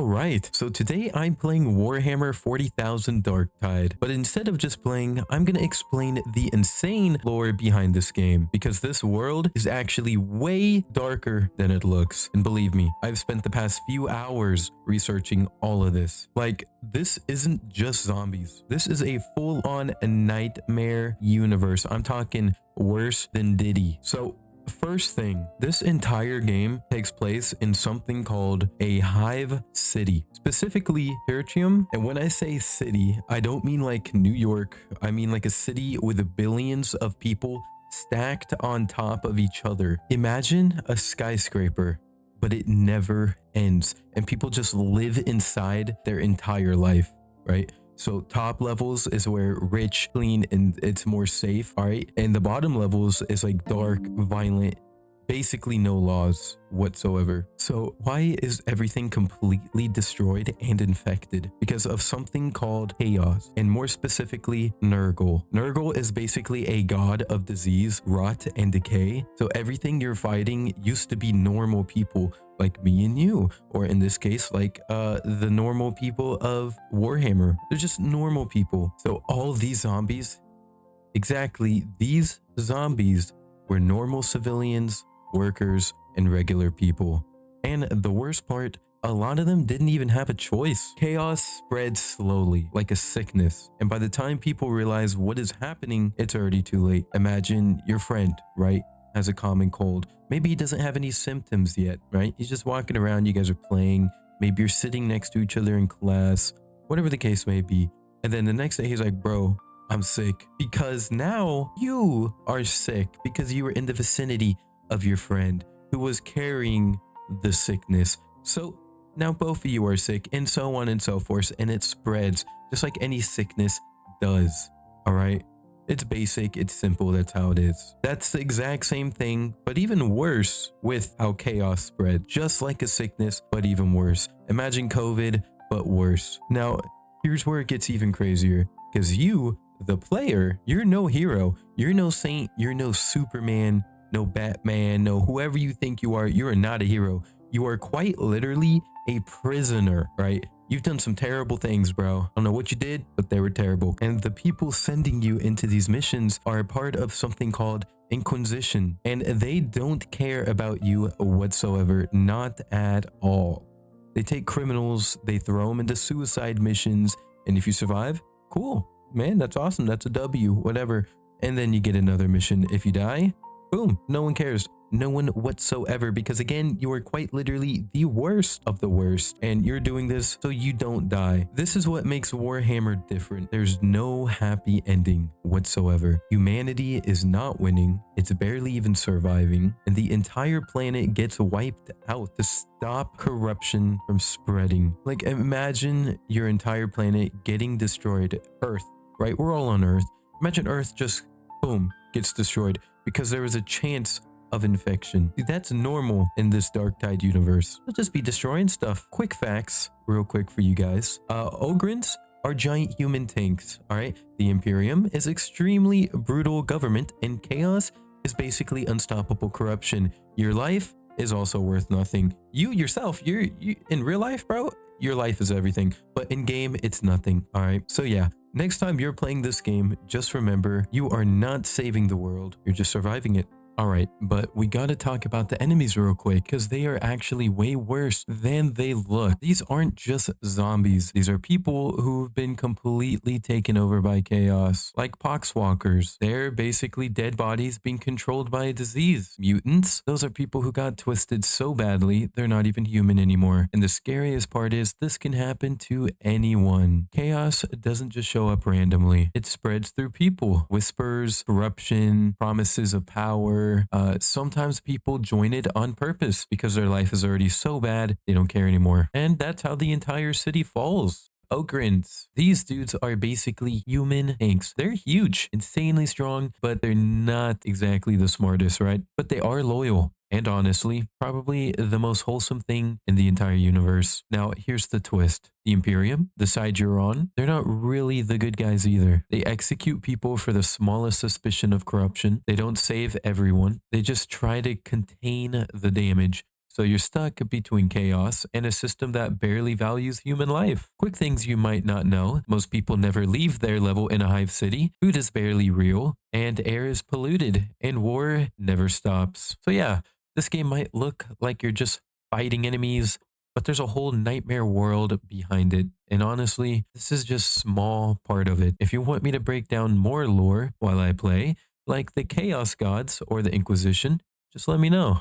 Alright, so today I'm playing Warhammer 40,000 Darktide, but instead of just playing, I'm gonna explain the insane lore behind this game, because this world is actually way darker than it looks. And believe me, I've spent the past few hours researching all of this. Like, this isn't just zombies. This is a full-on nightmare universe. I'm talking worse than Diddy. So, first thing, this entire game takes place in something called a Hive City, specifically Tertium. And when I say city, I don't mean like New York. I mean like a city with billions of people stacked on top of each other. Imagine a skyscraper, but it never ends, and people just live inside their entire life, right? So top levels is where rich, clean, and it's more safe, all right? And the bottom levels is like dark, violent, basically no laws whatsoever. So why is everything completely destroyed and infected? Because of something called chaos, and more specifically, Nurgle. Nurgle is basically a god of disease, rot, and decay. So everything you're fighting used to be normal people, like me and you, or in this case, like the normal people of Warhammer. They're just normal people. So all these zombies, exactly, these zombies were normal civilians, workers, and regular people. And the worst part, a lot of them didn't even have a choice. Chaos spreads slowly, like a sickness. And by the time people realize what is happening, it's already too late. Imagine your friend, right, has a common cold. Maybe he doesn't have any symptoms yet, right? He's just walking around, you guys are playing. Maybe you're sitting next to each other in class, whatever the case may be. And then the next day he's like, bro, I'm sick. Because now you are sick because you were in the vicinity of your friend who was carrying the sickness. So now both of you are sick, and so on and so forth, and it spreads just like any sickness does. All right, it's basic, it's simple, that's how it is. That's the exact same thing, but even worse with how chaos spread, just like a sickness, but even worse. Imagine COVID, but worse. Now here's where it gets even crazier, because you, the player, you're no hero, you're no saint, you're no Superman, no Batman, no whoever you think you are not a hero. You are quite literally a prisoner, right? You've done some terrible things, bro. I don't know what you did, but they were terrible. And the people sending you into these missions are a part of something called Inquisition, and they don't care about you whatsoever, not at all. They take criminals, they throw them into suicide missions, and if you survive, cool, man, that's awesome, that's a W, whatever. And then you get another mission. If you die, boom, no one cares. No one whatsoever, because again, you are quite literally the worst of the worst, and you're doing this so you don't die. This is what makes Warhammer different. There's no happy ending whatsoever. Humanity is not winning, it's barely even surviving, and the entire planet gets wiped out to stop corruption from spreading. Like, imagine your entire planet getting destroyed. Earth, right? We're all on Earth. Imagine Earth just, boom, gets destroyed because there was a chance of infection. See, that's normal in this Darktide universe. They'll just be destroying stuff. Quick facts, real quick for you guys. Ogrins are giant human tanks, all right? The Imperium is extremely brutal government, and chaos is basically unstoppable corruption. Your life is also worth nothing. You yourself, you in real life, bro, your life is everything, but in game, it's nothing, all right? So yeah, next time you're playing this game, just remember, you are not saving the world, you're just surviving it. Alright, but we gotta talk about the enemies real quick, because they are actually way worse than they look. These aren't just zombies. These are people who've been completely taken over by chaos, like poxwalkers. They're basically dead bodies being controlled by a disease. Mutants, those are people who got twisted so badly, they're not even human anymore. And the scariest part is, this can happen to anyone. Chaos doesn't just show up randomly. It spreads through people. Whispers, corruption, promises of power. Sometimes people join it on purpose because their life is already so bad they don't care anymore. And that's how the entire city falls. Ogrins. These dudes are basically human tanks. They're huge, insanely strong, but they're not exactly the smartest, right? But they are loyal. And honestly, probably the most wholesome thing in the entire universe. Now, here's the twist. The Imperium, the side you're on, they're not really the good guys either. They execute people for the smallest suspicion of corruption. They don't save everyone. They just try to contain the damage So you're stuck between chaos and a system that barely values human life. Quick things you might not know: most people never leave their level in a Hive City, food is barely real, and air is polluted, and war never stops. So yeah, this game might look like you're just fighting enemies, but there's a whole nightmare world behind it. And honestly, this is just small part of it. If you want me to break down more lore while I play, like the Chaos Gods or the Inquisition, just let me know.